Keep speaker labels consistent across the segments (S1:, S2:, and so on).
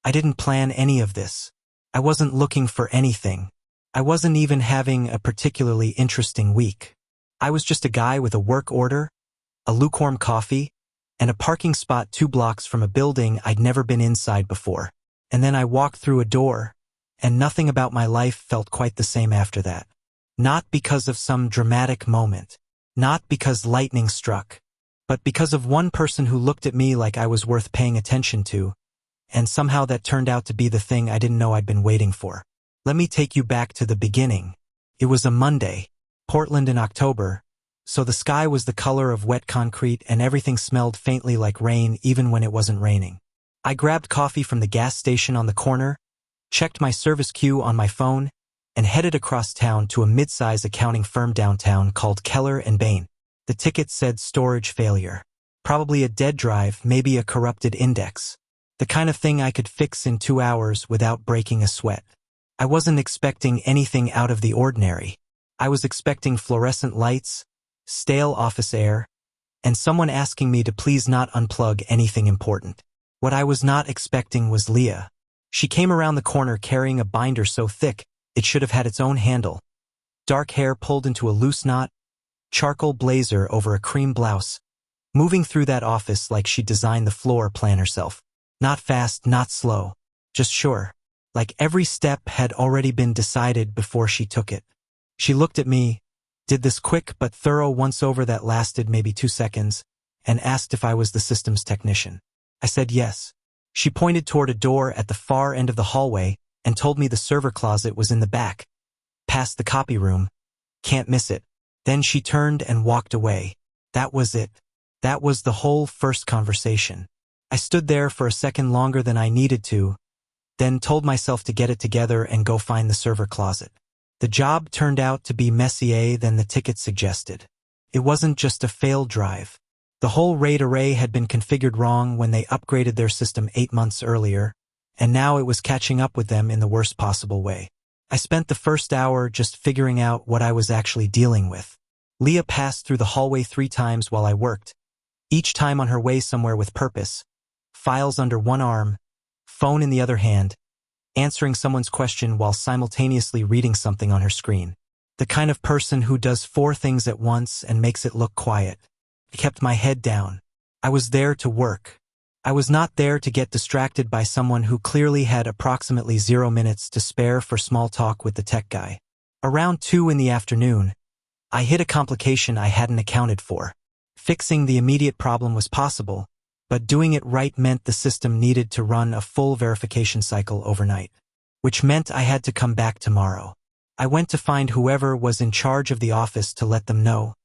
S1: I didn't plan any of this. I wasn't looking for anything. I wasn't even having a particularly interesting week. I was just a guy with a work order, a lukewarm coffee, and a parking spot 2 blocks from a building I'd never been inside before. And then I walked through a door, and nothing about my life felt quite the same after that. Not because of some dramatic moment, not because lightning struck, but because of one person who looked at me like I was worth paying attention to, and somehow that turned out to be the thing I didn't know I'd been waiting for. Let me take you back to the beginning. It was a Monday, Portland in October, so the sky was the color of wet concrete and everything smelled faintly like rain even when it wasn't raining. I grabbed coffee from the gas station on the corner, checked my service queue on my phone, and headed across town to a mid-size accounting firm downtown called Keller & Bain. The ticket said storage failure. Probably a dead drive, maybe a corrupted index. The kind of thing I could fix in 2 hours without breaking a sweat. I wasn't expecting anything out of the ordinary. I was expecting fluorescent lights, stale office air, and someone asking me to please not unplug anything important. What I was not expecting was Leah. She came around the corner carrying a binder so thick it should have had its own handle. Dark hair pulled into a loose knot, charcoal blazer over a cream blouse, moving through that office like she'd designed the floor plan herself. Not fast, not slow, just sure. Like every step had already been decided before she took it. She looked at me, did this quick but thorough once-over that lasted maybe 2 seconds, and asked if I was the systems technician. I said yes. She pointed toward a door at the far end of the hallway and told me the server closet was in the back, past the copy room. Can't miss it. Then she turned and walked away. That was it. That was the whole first conversation. I stood there for a second longer than I needed to, then told myself to get it together and go find the server closet. The job turned out to be messier than the ticket suggested. It wasn't just a failed drive. The whole RAID array had been configured wrong when they upgraded their system 8 months earlier, and now it was catching up with them in the worst possible way. I spent the first hour just figuring out what I was actually dealing with. Leah passed through the hallway 3 times while I worked, each time on her way somewhere with purpose. Files under one arm, phone in the other hand, answering someone's question while simultaneously reading something on her screen. The kind of person who does 4 things at once and makes it look quiet. I kept my head down. I was there to work. I was not there to get distracted by someone who clearly had approximately 0 minutes to spare for small talk with the tech guy. Around 2 in the afternoon, I hit a complication I hadn't accounted for. Fixing the immediate problem was possible, but doing it right meant the system needed to run a full verification cycle overnight, which meant I had to come back tomorrow. I went to find whoever was in charge of the office to let them know,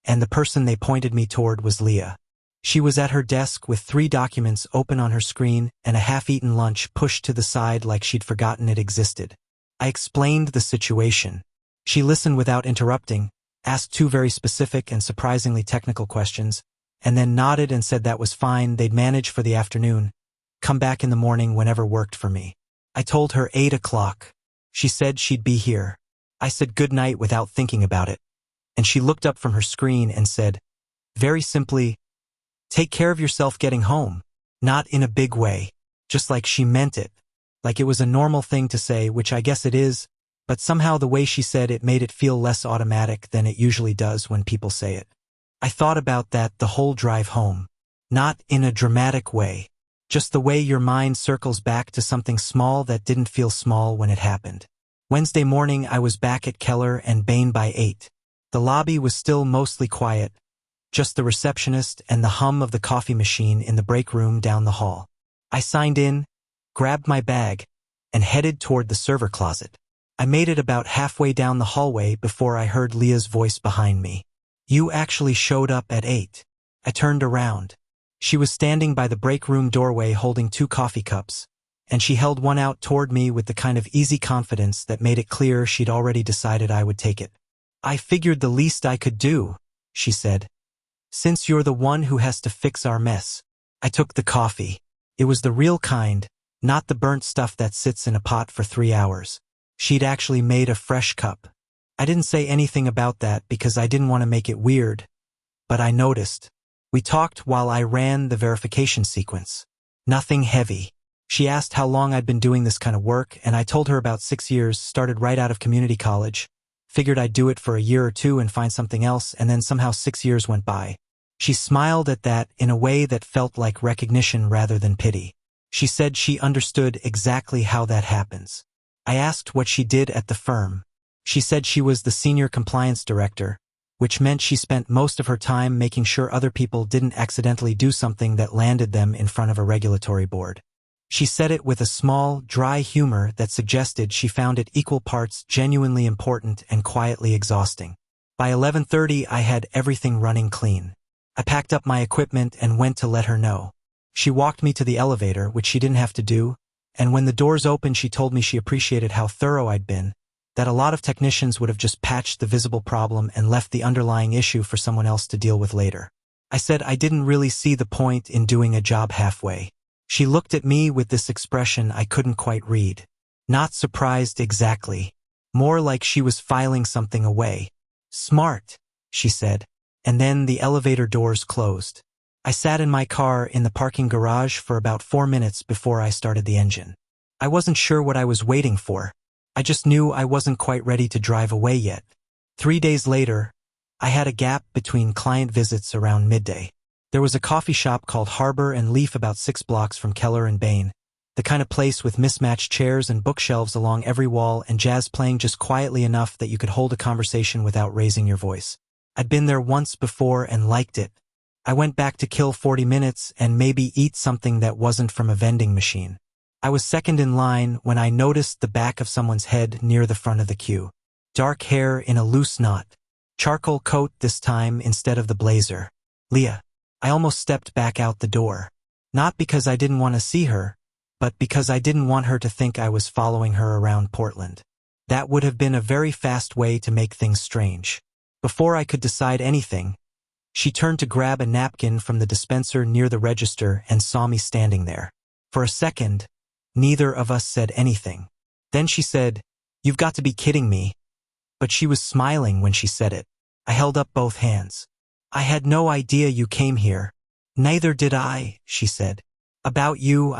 S1: and the person they pointed me toward was Leah. She was at her desk with 3 documents open on her screen and a half-eaten lunch pushed to the side like she'd forgotten it existed. I explained the situation. She listened without interrupting, asked 2 very specific and surprisingly technical questions, and then nodded and said that was fine, they'd manage for the afternoon, come back in the morning whenever worked for me. I told her 8 o'clock. She said she'd be here. I said good night without thinking about it, and she looked up from her screen and said, very simply, take care of yourself getting home. Not in a big way, just like she meant it, like it was a normal thing to say, which I guess it is, but somehow the way she said it made it feel less automatic than it usually does when people say it. I thought about that the whole drive home. Not in a dramatic way, just the way your mind circles back to something small that didn't feel small when it happened. Wednesday morning I was back at Keller & Bain by 8. The lobby was still mostly quiet, just the receptionist and the hum of the coffee machine in the break room down the hall. I signed in, grabbed my bag, and headed toward the server closet. I made it about halfway down the hallway before I heard Leah's voice behind me. You actually showed up at 8. I turned around. She was standing by the break room doorway holding 2 coffee cups, and she held one out toward me with the kind of easy confidence that made it clear she'd already decided I would take it. I figured the least I could do, she said, since you're the one who has to fix our mess. I took the coffee. It was the real kind, not the burnt stuff that sits in a pot for 3 hours. She'd actually made a fresh cup. I didn't say anything about that because I didn't want to make it weird, but I noticed. We talked while I ran the verification sequence. Nothing heavy. She asked how long I'd been doing this kind of work, and I told her about 6 years, started right out of community college. Figured I'd do it for a year or two and find something else, and then somehow 6 years went by. She smiled at that in a way that felt like recognition rather than pity. She said she understood exactly how that happens. I asked what she did at the firm. She said she was the senior compliance director, which meant she spent most of her time making sure other people didn't accidentally do something that landed them in front of a regulatory board. She said it with a small, dry humor that suggested she found it equal parts genuinely important and quietly exhausting. By 11:30, I had everything running clean. I packed up my equipment and went to let her know. She walked me to the elevator, which she didn't have to do, and when the doors opened, she told me she appreciated how thorough I'd been, that a lot of technicians would have just patched the visible problem and left the underlying issue for someone else to deal with later. I said I didn't really see the point in doing a job halfway. She looked at me with this expression I couldn't quite read. Not surprised exactly. More like she was filing something away. Smart, she said. And then the elevator doors closed. I sat in my car in the parking garage for about 4 minutes before I started the engine. I wasn't sure what I was waiting for. I just knew I wasn't quite ready to drive away yet. 3 days later, I had a gap between client visits around midday. There was a coffee shop called Harbor and Leaf about 6 blocks from Keller and Bain, the kind of place with mismatched chairs and bookshelves along every wall and jazz playing just quietly enough that you could hold a conversation without raising your voice. I'd been there once before and liked it. I went back to kill 40 minutes and maybe eat something that wasn't from a vending machine. I was second in line when I noticed the back of someone's head near the front of the queue. Dark hair in a loose knot. Charcoal coat this time instead of the blazer. Leah. I almost stepped back out the door. Not because I didn't want to see her, but because I didn't want her to think I was following her around Portland. That would have been a very fast way to make things strange. Before I could decide anything, she turned to grab a napkin from the dispenser near the register and saw me standing there. For a second, neither of us said anything. Then she said, "You've got to be kidding me." But she was smiling when she said it. I held up both hands. "I had no idea you came here." "Neither did I," she said. "About you,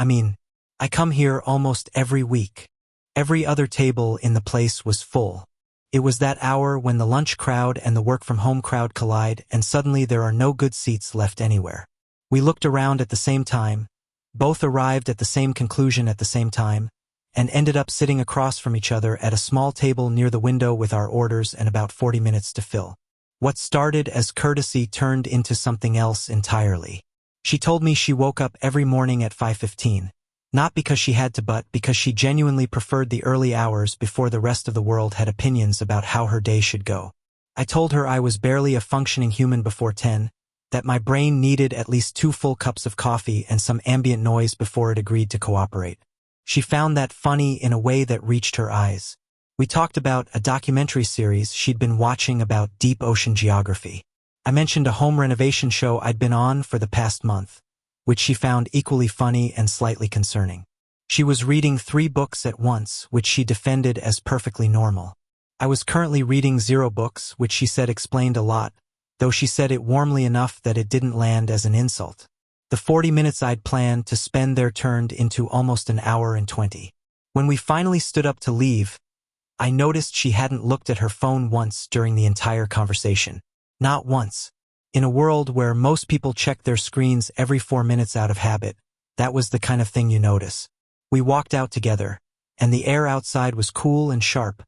S1: I come here almost every week." Every other table in the place was full. It was that hour when the lunch crowd and the work-from-home crowd collide, and suddenly there are no good seats left anywhere. We looked around at the same time, both arrived at the same conclusion at the same time, and ended up sitting across from each other at a small table near the window with our orders and about 40 minutes to fill. What started as courtesy turned into something else entirely. She told me she woke up every morning at 5:15, not because she had to but because she genuinely preferred the early hours before the rest of the world had opinions about how her day should go. I told her I was barely a functioning human before 10, that my brain needed at least 2 full cups of coffee and some ambient noise before it agreed to cooperate. She found that funny in a way that reached her eyes. We talked about a documentary series she'd been watching about deep ocean geography. I mentioned a home renovation show I'd been on for the past month, which she found equally funny and slightly concerning. She was reading 3 books at once, which she defended as perfectly normal. I was currently reading 0 books, which she said explained a lot, though she said it warmly enough that it didn't land as an insult. The 40 minutes I'd planned to spend there turned into almost an hour and 20. When we finally stood up to leave, I noticed she hadn't looked at her phone once during the entire conversation. Not once. In a world where most people check their screens every 4 minutes out of habit, that was the kind of thing you notice. We walked out together, and the air outside was cool and sharp,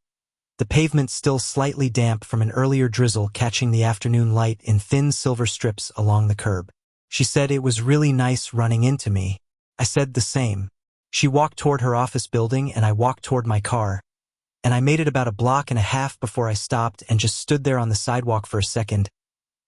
S1: the pavement still slightly damp from an earlier drizzle catching the afternoon light in thin silver strips along the curb. She said it was really nice running into me. I said the same. She walked toward her office building and I walked toward my car, and I made it about a block and a half before I stopped and just stood there on the sidewalk for a second,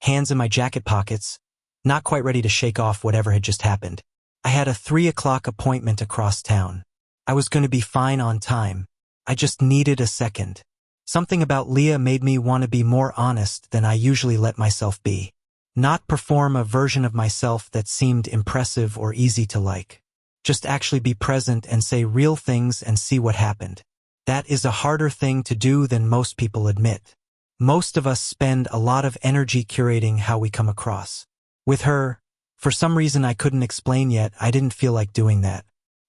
S1: hands in my jacket pockets, not quite ready to shake off whatever had just happened. I had a 3 o'clock appointment across town. I was going to be fine on time. I just needed a second. Something about Leah made me want to be more honest than I usually let myself be. Not perform a version of myself that seemed impressive or easy to like. Just actually be present and say real things and see what happened. That is a harder thing to do than most people admit. Most of us spend a lot of energy curating how we come across. With her, for some reason I couldn't explain yet, I didn't feel like doing that.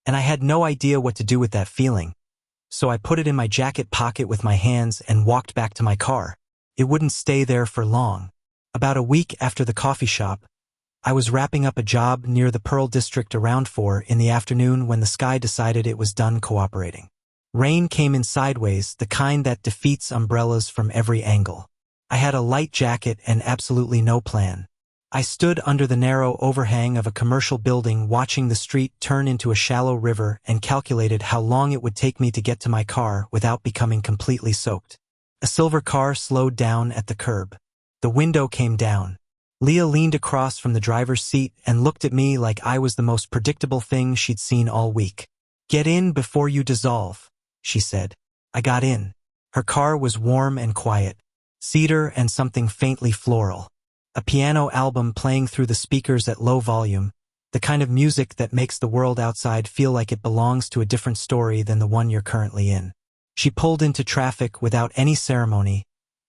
S1: and I had no idea what to do with that feeling. So I put it in my jacket pocket with my hands and walked back to my car. It wouldn't stay there for long. About a week after the coffee shop, I was wrapping up a job near the Pearl District around 4 in the afternoon when the sky decided it was done cooperating. Rain came in sideways, the kind that defeats umbrellas from every angle. I had a light jacket and absolutely no plan. I stood under the narrow overhang of a commercial building watching the street turn into a shallow river and calculated how long it would take me to get to my car without becoming completely soaked. A silver car slowed down at the curb. The window came down. Leah leaned across from the driver's seat and looked at me like I was the most predictable thing she'd seen all week. "Get in before you dissolve," she said. I got in. Her car was warm and quiet. Cedar and something faintly floral. A piano album playing through the speakers at low volume, the kind of music that makes the world outside feel like it belongs to a different story than the one you're currently in. She pulled into traffic without any ceremony,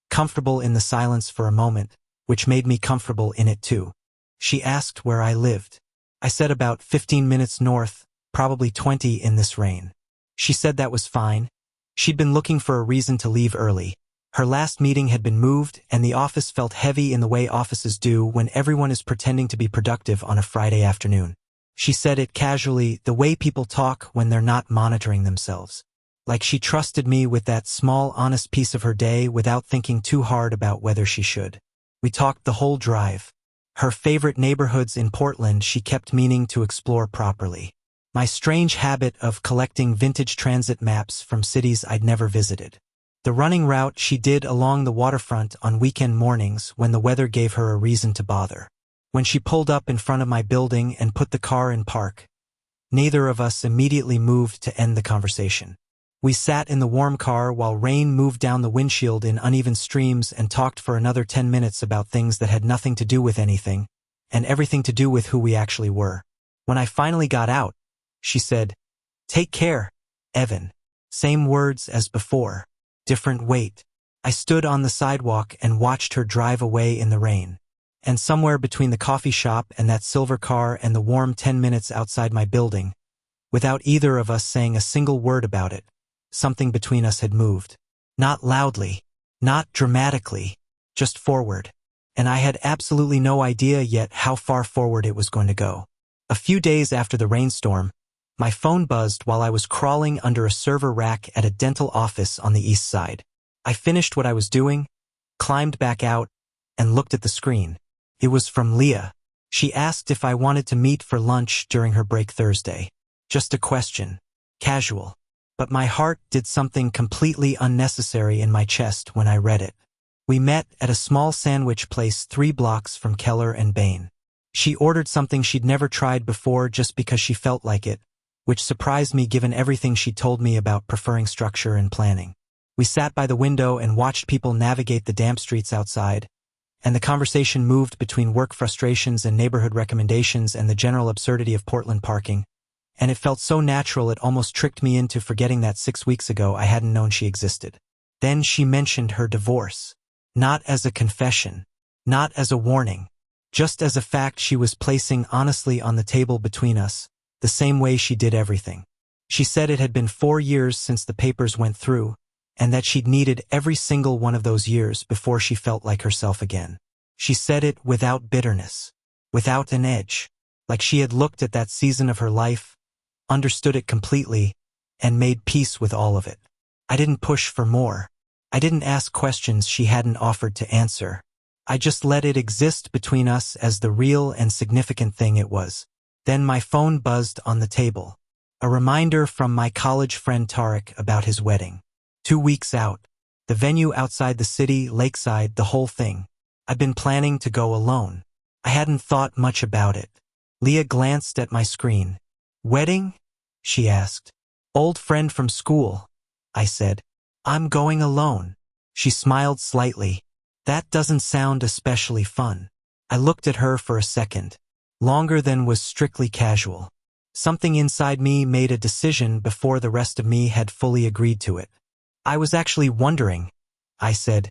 S1: comfortable in the silence for a moment, which made me comfortable in it too. She asked where I lived. I said about 15 minutes north, probably 20 in this rain. She said that was fine. She'd been looking for a reason to leave early. Her last meeting had been moved, and the office felt heavy in the way offices do when everyone is pretending to be productive on a Friday afternoon. She said it casually, the way people talk when they're not monitoring themselves. Like she trusted me with that small, honest piece of her day without thinking too hard about whether she should. We talked the whole drive. Her favorite neighborhoods in Portland she kept meaning to explore properly. My strange habit of collecting vintage transit maps from cities I'd never visited. The running route she did along the waterfront on weekend mornings when the weather gave her a reason to bother. When she pulled up in front of my building and put the car in park, neither of us immediately moved to end the conversation. We sat in the warm car while rain moved down the windshield in uneven streams and talked for another 10 minutes about things that had nothing to do with anything, and everything to do with who we actually were. When I finally got out, she said, "Take care, Evan." Same words as before. Different weight. I stood on the sidewalk and watched her drive away in the rain. And somewhere between the coffee shop and that silver car and the warm 10 minutes outside my building, without either of us saying a single word about it, something between us had moved. Not loudly, not dramatically, just forward. And I had absolutely no idea yet how far forward it was going to go. A few days after the rainstorm, my phone buzzed while I was crawling under a server rack at a dental office on the east side. I finished what I was doing, climbed back out, and looked at the screen. It was from Leah. She asked if I wanted to meet for lunch during her break Thursday. Just a question. Casual. But my heart did something completely unnecessary in my chest when I read it. We met at a small sandwich place 3 blocks from Keller and Bain. She ordered something she'd never tried before just because she felt like it, which surprised me given everything she told me about preferring structure and planning. We sat by the window and watched people navigate the damp streets outside, and the conversation moved between work frustrations and neighborhood recommendations and the general absurdity of Portland parking, and it felt so natural it almost tricked me into forgetting that 6 weeks ago I hadn't known she existed. Then she mentioned her divorce. Not as a confession, not as a warning, just as a fact she was placing honestly on the table between us, the same way she did everything. She said it had been 4 years since the papers went through, and that she'd needed every single one of those years before she felt like herself again. She said it without bitterness, without an edge, like she had looked at that season of her life, understood it completely, and made peace with all of it. I didn't push for more. I didn't ask questions she hadn't offered to answer. I just let it exist between us as the real and significant thing it was. Then my phone buzzed on the table. A reminder from my college friend Tarek about his wedding. 2 weeks out. The venue outside the city, lakeside, the whole thing. I'd been planning to go alone. I hadn't thought much about it. Leah glanced at my screen. "Wedding?" she asked. "Old friend from school," I said. "I'm going alone." She smiled slightly. "That doesn't sound especially fun." I looked at her for a second. Longer than was strictly casual. Something inside me made a decision before the rest of me had fully agreed to it. "I was actually wondering," I said,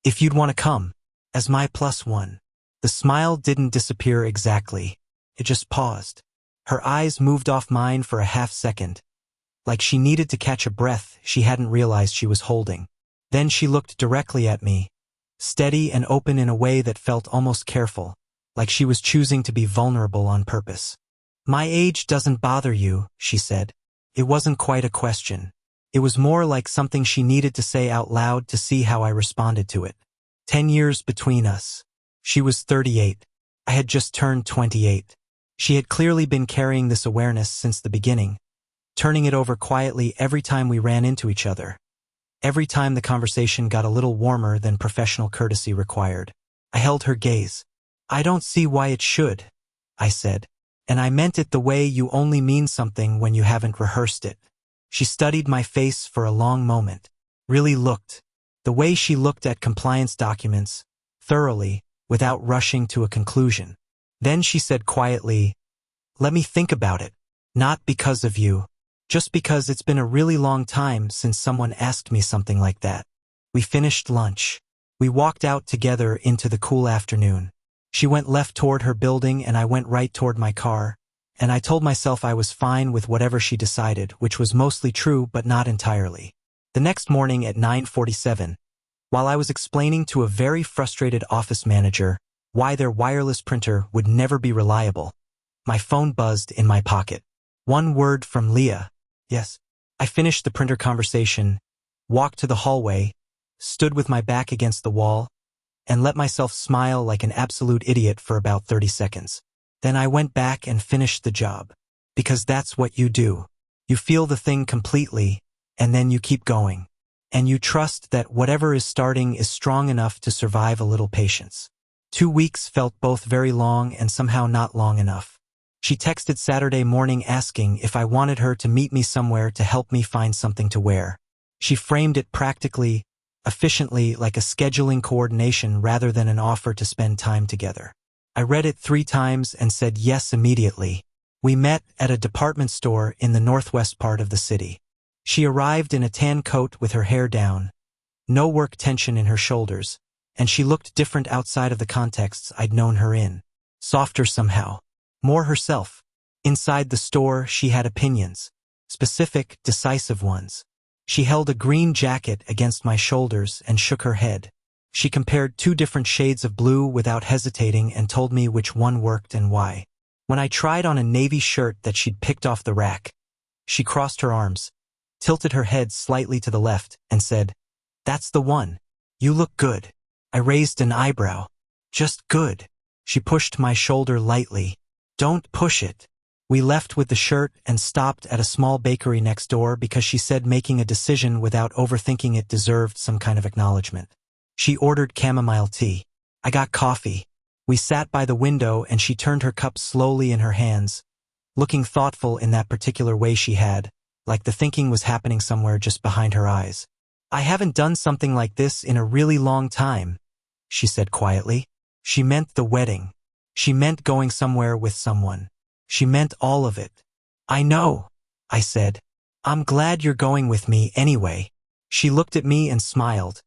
S1: "if you'd want to come, as my +1. The smile didn't disappear exactly. It just paused. Her eyes moved off mine for a half-second, like she needed to catch a breath she hadn't realized she was holding. Then she looked directly at me, steady and open in a way that felt almost careful, like she was choosing to be vulnerable on purpose. "My age doesn't bother you," she said. It wasn't quite a question. It was more like something she needed to say out loud to see how I responded to it. 10 years between us. She was 38. I had just turned 28. She had clearly been carrying this awareness since the beginning, turning it over quietly every time we ran into each other. Every time the conversation got a little warmer than professional courtesy required. I held her gaze. "I don't see why it should," I said. "And I meant it the way you only mean something when you haven't rehearsed it." She studied my face for a long moment. Really looked. The way she looked at compliance documents, thoroughly, without rushing to a conclusion. Then she said quietly, "Let me think about it. Not because of you. Just because it's been a really long time since someone asked me something like that." We finished lunch. We walked out together into the cool afternoon. She went left toward her building and I went right toward my car, and I told myself I was fine with whatever she decided, which was mostly true but not entirely. The next morning at 9:47, while I was explaining to a very frustrated office manager why their wireless printer would never be reliable, my phone buzzed in my pocket. One word from Leah. "Yes." I finished the printer conversation, walked to the hallway, stood with my back against the wall, and let myself smile like an absolute idiot for about 30 seconds. Then I went back and finished the job. Because that's what you do. You feel the thing completely, and then you keep going. And you trust that whatever is starting is strong enough to survive a little patience. 2 weeks felt both very long and somehow not long enough. She texted Saturday morning asking if I wanted her to meet me somewhere to help me find something to wear. She framed it practically, efficiently, like a scheduling coordination rather than an offer to spend time together. I read it 3 times and said yes immediately. We met at a department store in the northwest part of the city. She arrived in a tan coat with her hair down, no work tension in her shoulders, and she looked different outside of the contexts I'd known her in. Softer somehow. More herself. Inside the store, she had opinions. Specific, decisive ones. She held a green jacket against my shoulders and shook her head. She compared 2 different shades of blue without hesitating and told me which one worked and why. When I tried on a navy shirt that she'd picked off the rack, she crossed her arms, tilted her head slightly to the left, and said, "That's the one. You look good." I raised an eyebrow. "Just good." She pushed my shoulder lightly. "Don't push it." We left with the shirt and stopped at a small bakery next door because she said making a decision without overthinking it deserved some kind of acknowledgement. She ordered chamomile tea. I got coffee. We sat by the window and she turned her cup slowly in her hands, looking thoughtful in that particular way she had, like the thinking was happening somewhere just behind her eyes. "I haven't done something like this in a really long time," she said quietly. She meant the wedding. She meant going somewhere with someone. She meant all of it. "I know," I said. "I'm glad you're going with me anyway." She looked at me and smiled,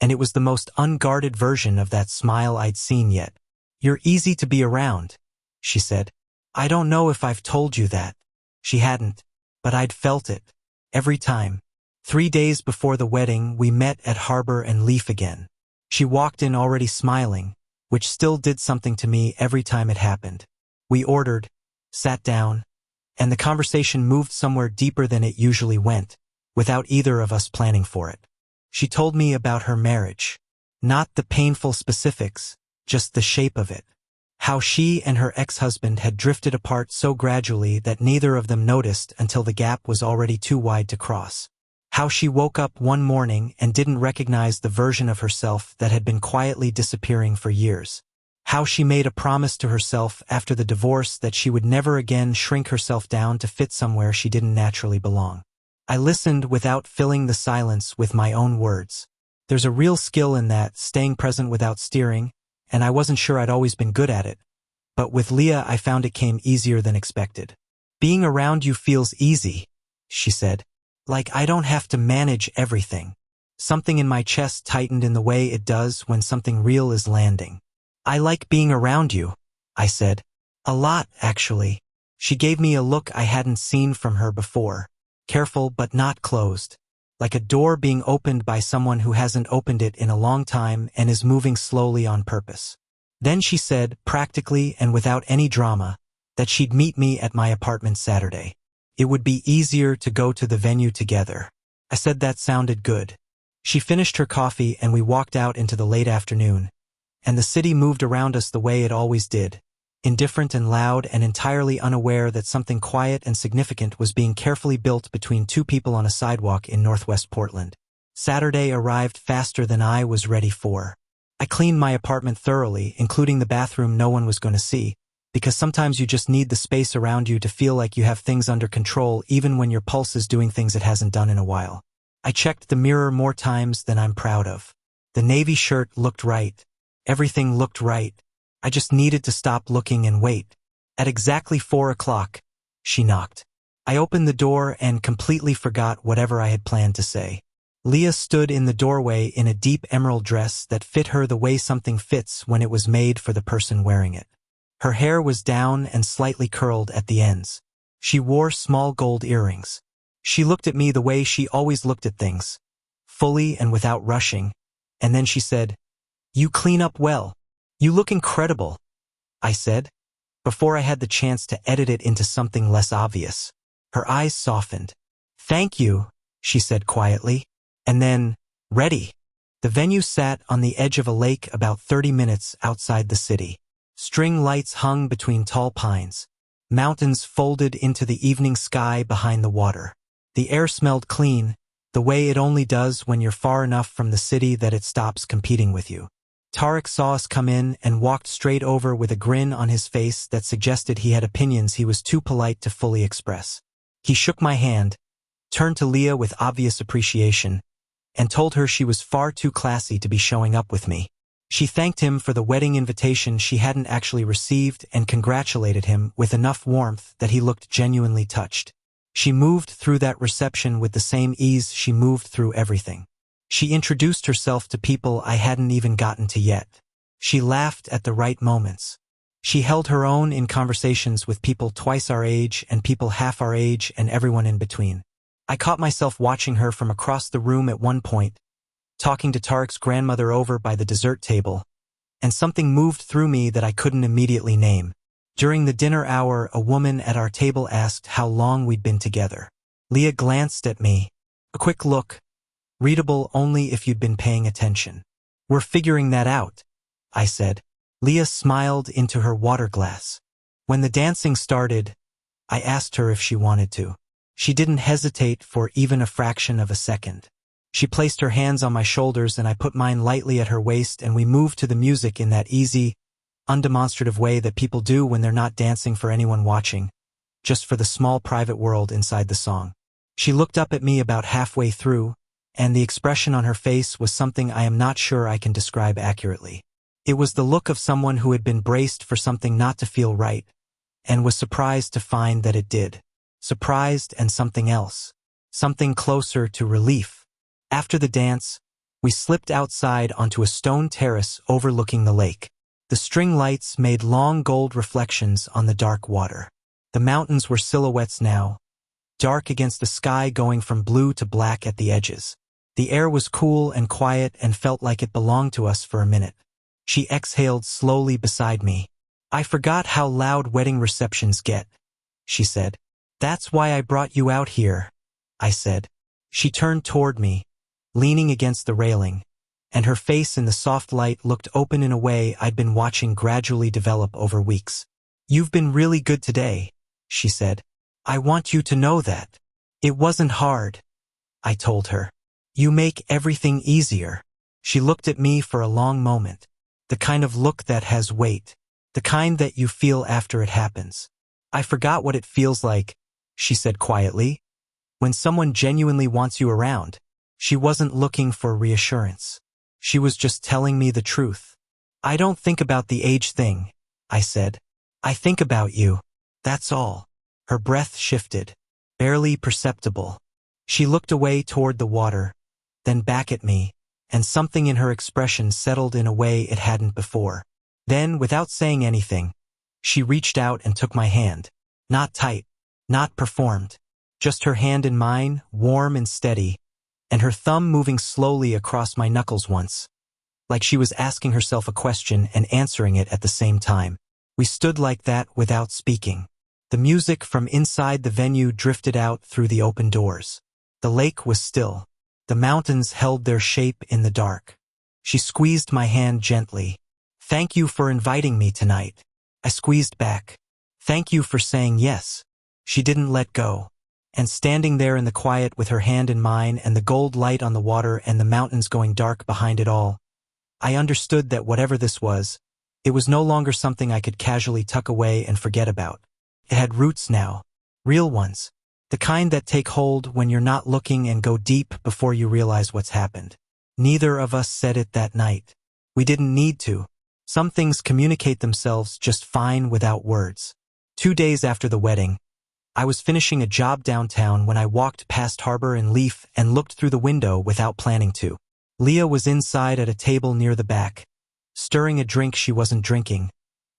S1: and it was the most unguarded version of that smile I'd seen yet. "You're easy to be around," she said. "I don't know if I've told you that." She hadn't, but I'd felt it. Every time. 3 days before the wedding, we met at Harbor and Leaf again. She walked in already smiling, which still did something to me every time it happened. We ordered, sat down, and the conversation moved somewhere deeper than it usually went, without either of us planning for it. She told me about her marriage. Not the painful specifics, just the shape of it. How she and her ex-husband had drifted apart so gradually that neither of them noticed until the gap was already too wide to cross. How she woke up one morning and didn't recognize the version of herself that had been quietly disappearing for years. How she made a promise to herself after the divorce that she would never again shrink herself down to fit somewhere she didn't naturally belong. I listened without filling the silence with my own words. There's a real skill in that, staying present without steering, and I wasn't sure I'd always been good at it. But with Leah I found it came easier than expected. "Being around you feels easy," she said. "Like I don't have to manage everything." Something in my chest tightened in the way it does when something real is landing. "I like being around you," I said. "A lot, actually." She gave me a look I hadn't seen from her before. Careful but not closed. Like a door being opened by someone who hasn't opened it in a long time and is moving slowly on purpose. Then she said, practically and without any drama, that she'd meet me at my apartment Saturday. It would be easier to go to the venue together. I said that sounded good. She finished her coffee and we walked out into the late afternoon, and the city moved around us the way it always did, indifferent and loud and entirely unaware that something quiet and significant was being carefully built between two people on a sidewalk in Northwest Portland. Saturday arrived faster than I was ready for. I cleaned my apartment thoroughly, including the bathroom no one was going to see, because sometimes you just need the space around you to feel like you have things under control even when your pulse is doing things it hasn't done in a while. I checked the mirror more times than I'm proud of. The navy shirt looked right. Everything looked right. I just needed to stop looking and wait. At exactly 4 o'clock, she knocked. I opened the door and completely forgot whatever I had planned to say. Leah stood in the doorway in a deep emerald dress that fit her the way something fits when it was made for the person wearing it. Her hair was down and slightly curled at the ends. She wore small gold earrings. She looked at me the way she always looked at things, fully and without rushing, and then she said, "You clean up well. You look incredible," I said, before I had the chance to edit it into something less obvious. Her eyes softened. "Thank you," she said quietly, and then, "Ready." The venue sat on the edge of a lake about 30 minutes outside the city. String lights hung between tall pines. Mountains folded into the evening sky behind the water. The air smelled clean, the way it only does when you're far enough from the city that it stops competing with you. Tarek saw us come in and walked straight over with a grin on his face that suggested he had opinions he was too polite to fully express. He shook my hand, turned to Leah with obvious appreciation, and told her she was far too classy to be showing up with me. She thanked him for the wedding invitation she hadn't actually received and congratulated him with enough warmth that he looked genuinely touched. She moved through that reception with the same ease she moved through everything. She introduced herself to people I hadn't even gotten to yet. She laughed at the right moments. She held her own in conversations with people twice our age and people half our age and everyone in between. I caught myself watching her from across the room at one point, talking to Tarek's grandmother over by the dessert table, and something moved through me that I couldn't immediately name. During the dinner hour, a woman at our table asked how long we'd been together. Leah glanced at me. A quick look, readable only if you'd been paying attention. "We're figuring that out," I said. Leah smiled into her water glass. When the dancing started, I asked her if she wanted to. She didn't hesitate for even a fraction of a second. She placed her hands on my shoulders and I put mine lightly at her waist, and we moved to the music in that easy, undemonstrative way that people do when they're not dancing for anyone watching, just for the small private world inside the song. She looked up at me about halfway through, and the expression on her face was something I am not sure I can describe accurately. It was the look of someone who had been braced for something not to feel right, and was surprised to find that it did. Surprised and something else. Something closer to relief. After the dance, we slipped outside onto a stone terrace overlooking the lake. The string lights made long gold reflections on the dark water. The mountains were silhouettes now, dark against the sky going from blue to black at the edges. The air was cool and quiet and felt like it belonged to us for a minute. She exhaled slowly beside me. "I forgot how loud wedding receptions get," she said. "That's why I brought you out here," I said. She turned toward me, leaning against the railing, and her face in the soft light looked open in a way I'd been watching gradually develop over weeks. "You've been really good today," she said. "I want you to know that. It wasn't hard," I told her. "You make everything easier." She looked at me for a long moment. The kind of look that has weight. The kind that you feel after it happens. "I forgot what it feels like," she said quietly, "when someone genuinely wants you around." She wasn't looking for reassurance. She was just telling me the truth. "I don't think about the age thing," I said. "I think about you. That's all." Her breath shifted, barely perceptible. She looked away toward the water, then back at me, and something in her expression settled in a way it hadn't before. Then, without saying anything, she reached out and took my hand. Not tight, not performed. Just her hand in mine, warm and steady, and her thumb moving slowly across my knuckles once, like she was asking herself a question and answering it at the same time. We stood like that without speaking. The music from inside the venue drifted out through the open doors. The lake was still. The mountains held their shape in the dark. She squeezed my hand gently. "Thank you for inviting me tonight." I squeezed back. "Thank you for saying yes." She didn't let go. And standing there in the quiet with her hand in mine and the gold light on the water and the mountains going dark behind it all, I understood that whatever this was, it was no longer something I could casually tuck away and forget about. It had roots now. Real ones. The kind that take hold when you're not looking and go deep before you realize what's happened. Neither of us said it that night. We didn't need to. Some things communicate themselves just fine without words. 2 days after the wedding, I was finishing a job downtown when I walked past Harbor and Leaf and looked through the window without planning to. Leah was inside at a table near the back, stirring a drink she wasn't drinking,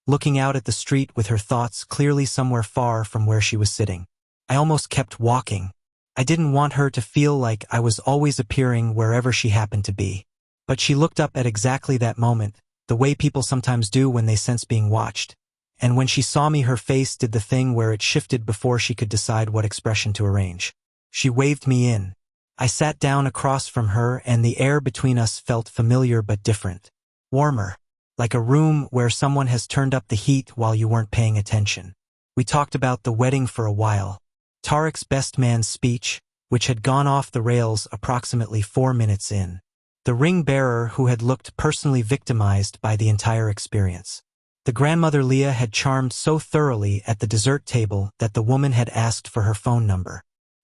S1: looking out at the street with her thoughts clearly somewhere far from where she was sitting. I almost kept walking. I didn't want her to feel like I was always appearing wherever she happened to be. But she looked up at exactly that moment, the way people sometimes do when they sense being watched. And when she saw me, her face did the thing where it shifted before she could decide what expression to arrange. She waved me in. I sat down across from her, and the air between us felt familiar but different. Warmer. Like a room where someone has turned up the heat while you weren't paying attention. We talked about the wedding for a while. Tarek's best man's speech, which had gone off the rails approximately 4 minutes in. The ring bearer who had looked personally victimized by the entire experience. The grandmother Leah had charmed so thoroughly at the dessert table that the woman had asked for her phone number.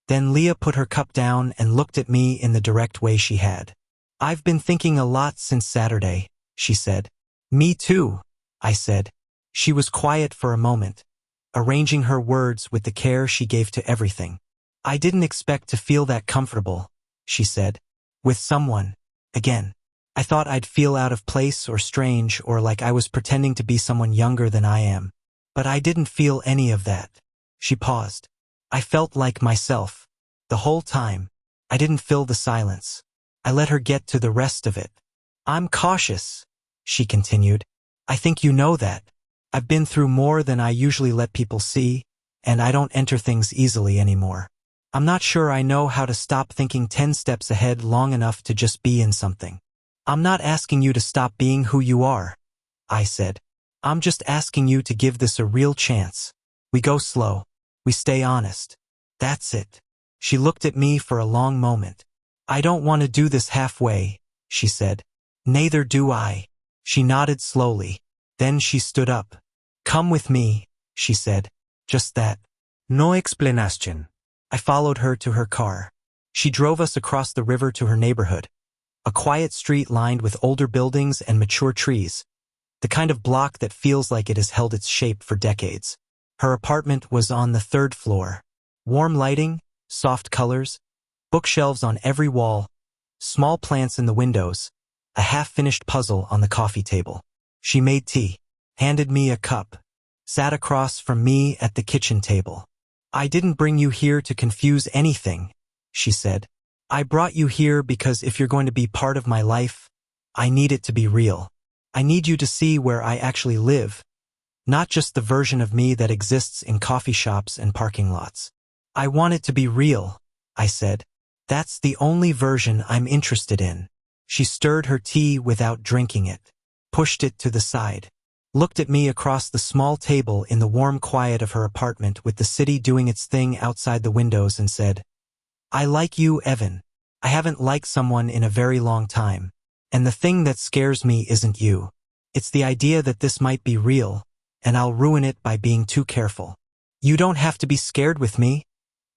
S1: Then Leah put her cup down and looked at me in the direct way she had. "I've been thinking a lot since Saturday," she said. "Me too," I said. She was quiet for a moment, arranging her words with the care she gave to everything. "I didn't expect to feel that comfortable," she said, "with someone, again. I thought I'd feel out of place or strange or like I was pretending to be someone younger than I am. But I didn't feel any of that." She paused. "I felt like myself. The whole time. I didn't fill the silence. I let her get to the rest of it. I'm cautious," she continued. "I think you know that. I've been through more than I usually let people see, and I don't enter things easily anymore. I'm not sure I know how to stop thinking 10 steps ahead long enough to just be in something." "I'm not asking you to stop being who you are," I said. "I'm just asking you to give this a real chance. We go slow. We stay honest. That's it." She looked at me for a long moment. "I don't want to do this halfway," she said. "Neither do I." She nodded slowly. Then she stood up. "Come with me," she said. Just that. No explanation. I followed her to her car. She drove us across the river to her neighborhood. A quiet street lined with older buildings and mature trees. The kind of block that feels like it has held its shape for decades. Her apartment was on the 3rd floor. Warm lighting, soft colors, bookshelves on every wall, small plants in the windows, a half-finished puzzle on the coffee table. She made tea, handed me a cup, sat across from me at the kitchen table. "I didn't bring you here to confuse anything," she said. "I brought you here because if you're going to be part of my life, I need it to be real. I need you to see where I actually live, not just the version of me that exists in coffee shops and parking lots. I want it to be real," I said. "That's the only version I'm interested in." She stirred her tea without drinking it, pushed it to the side, looked at me across the small table in the warm quiet of her apartment with the city doing its thing outside the windows and said, "I like you, Evan. I haven't liked someone in a very long time. And the thing that scares me isn't you. It's the idea that this might be real, and I'll ruin it by being too careful. You don't have to be scared with me,"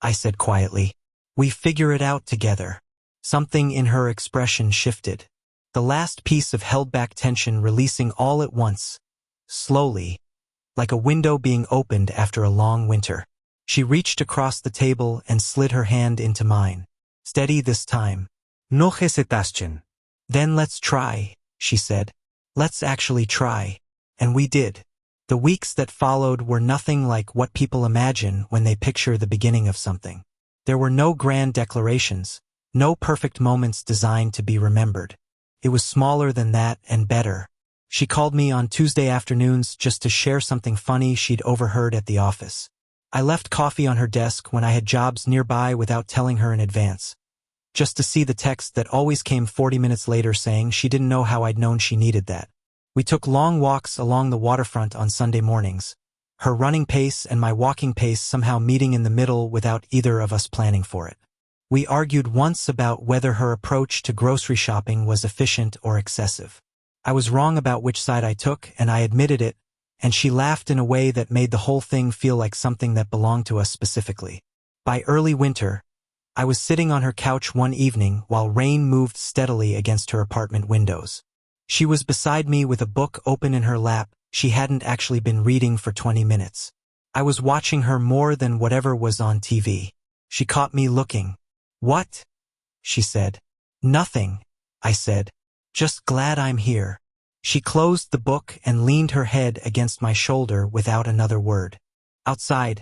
S1: I said quietly. "We figure it out together." Something in her expression shifted. The last piece of held-back tension releasing all at once, slowly, like a window being opened after a long winter. She reached across the table and slid her hand into mine. Steady this time. "No hesitation." "Then let's try," she said. "Let's actually try." And we did. The weeks that followed were nothing like what people imagine when they picture the beginning of something. There were no grand declarations, no perfect moments designed to be remembered. It was smaller than that and better. She called me on Tuesday afternoons just to share something funny she'd overheard at the office. I left coffee on her desk when I had jobs nearby without telling her in advance, just to see the text that always came 40 minutes later saying she didn't know how I'd known she needed that. We took long walks along the waterfront on Sunday mornings, her running pace and my walking pace somehow meeting in the middle without either of us planning for it. We argued once about whether her approach to grocery shopping was efficient or excessive. I was wrong about which side I took, and I admitted it, and she laughed in a way that made the whole thing feel like something that belonged to us specifically. By early winter, I was sitting on her couch one evening while rain moved steadily against her apartment windows. She was beside me with a book open in her lap she hadn't actually been reading for 20 minutes. I was watching her more than whatever was on TV. She caught me looking. "What?" she said. "Nothing," I said. "Just glad I'm here." She closed the book and leaned her head against my shoulder without another word. Outside,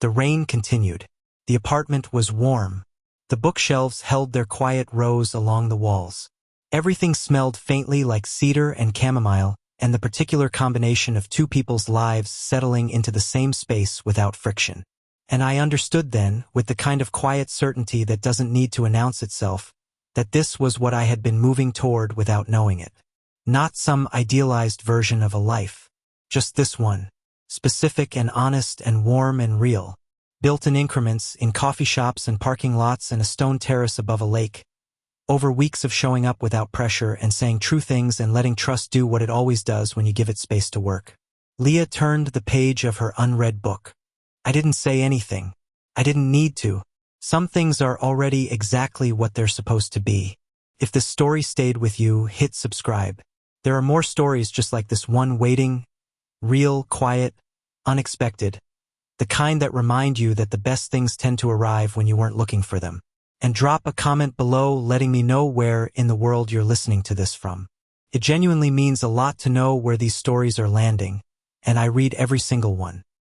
S1: the rain continued. The apartment was warm. The bookshelves held their quiet rows along the walls. Everything smelled faintly like cedar and chamomile, and the particular combination of two people's lives settling into the same space without friction. And I understood then, with the kind of quiet certainty that doesn't need to announce itself, that this was what I had been moving toward without knowing it. Not some idealized version of a life. Just this one. Specific and honest and warm and real. Built in increments, in coffee shops and parking lots and a stone terrace above a lake. Over weeks of showing up without pressure and saying true things and letting trust do what it always does when you give it space to work. Leah turned the page of her unread book. I didn't say anything. I didn't need to. Some things are already exactly what they're supposed to be. If this story stayed with you, hit subscribe. There are more stories just like this one waiting, real, quiet, unexpected, the kind that remind you that the best things tend to arrive when you weren't looking for them. And drop a comment below letting me know where in the world you're listening to this from. It genuinely means a lot to know where these stories are landing, and I read every single one.